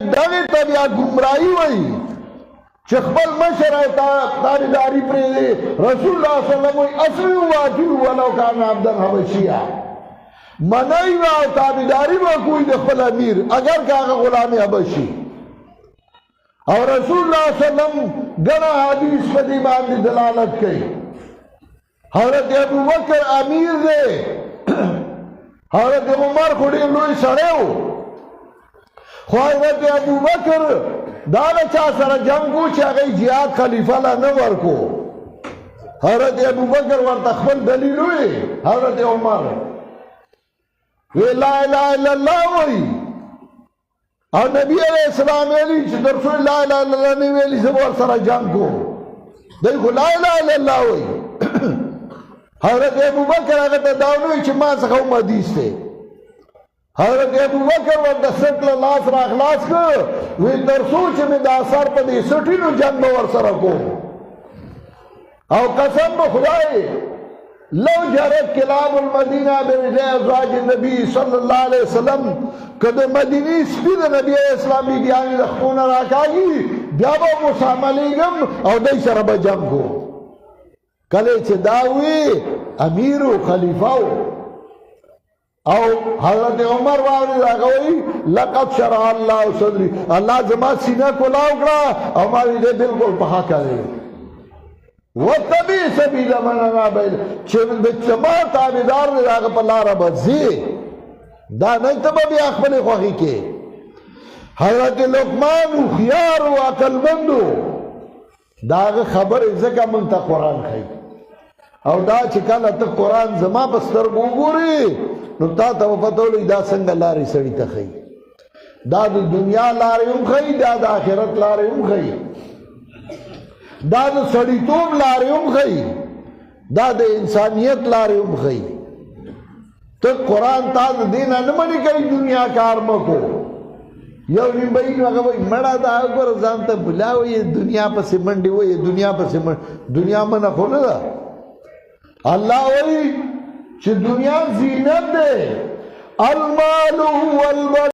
دغه طبيعه گمراهي وای چې خپل مشر تابعداري پرې رسول الله صلی الله علیه وسلم اسلم واجو ولو کان عبدا حبشیا منای او تابعداري وکوي د خپل امیر اگر کاغه غلام حبشي او رسول الله صلی الله علیه وسلم غنا حدیث په دې باندې دلالت کوي حضرت ابو بکر امیر دی حضرت عمر خو ډېر لوی سړی و خو حضرت ابو بکر دا له چا سره جنګ و چې هغه جهاد خلیفه لا نه ورکو حضرت ابو بکر ورته خپل دلیل وی حضرت عمر وی لا اله الا الله وی او نبی علیہ السلام ویلی چې درسو لا اله الا الله نه ویلی زه ور سره جنګ کو دی خو لا اله الا الله وی حضرت ابو بکر هغه ته دا وی چې ما څخه حدیث دی حضرت ابو بکر ورته سټ له لاس را اخلاص کړ وی درسو چې مې دا اثر په دې سټینو جنگ ور سره کو او قسم په خدای لو جرت کلاب المدینہ برجل ازواج النبی صلی اللہ علیہ وسلم کده مدینی سپید نبی اسلامی بیانی رخون راکاگی بیابا مساملیگم او دی سر بجم کو کله چې داوی امیر و خلیفہ او حضرت عمر واوری راغوی لقد شرع اللہ صدری اللہ زما سینہ کو لاؤ کرا او ماوی دے بالکل پہا کرے وَتَّبِعْ سَبِيلَ مَنْ أَنَابَ إِلَيْهِ چې زما تابعدار دی هغه په لاره به ځي دا نه ته به بیا خپلې خوښې کې حضرت لقمان هوښیار و عقلمند و د هغه خبرې ځکه موږ ته قرآن ښیي او دا چې کله ته قرآن زما په سترګو وګورې نو تا ته به پته ولګي دا څنګه لارې سړي ته ښیي دا د دنیا لارې هم ښیي دا د آخرت لارې هم ښیي دا د سړیتوب لارې هم ښیي دا د انسانیت لارې هم ښیي ته قرآن تا د دې نه نه منې کوي دنیا کار مه کو یو نیم به یې نو هغه وایي مړه دا ګوره ځان ته بلا وایي دنیا پسې منډې وایي دنیا پسې دنیا منه خو نه ده الله وایي چې دنیا زینت دی المال هو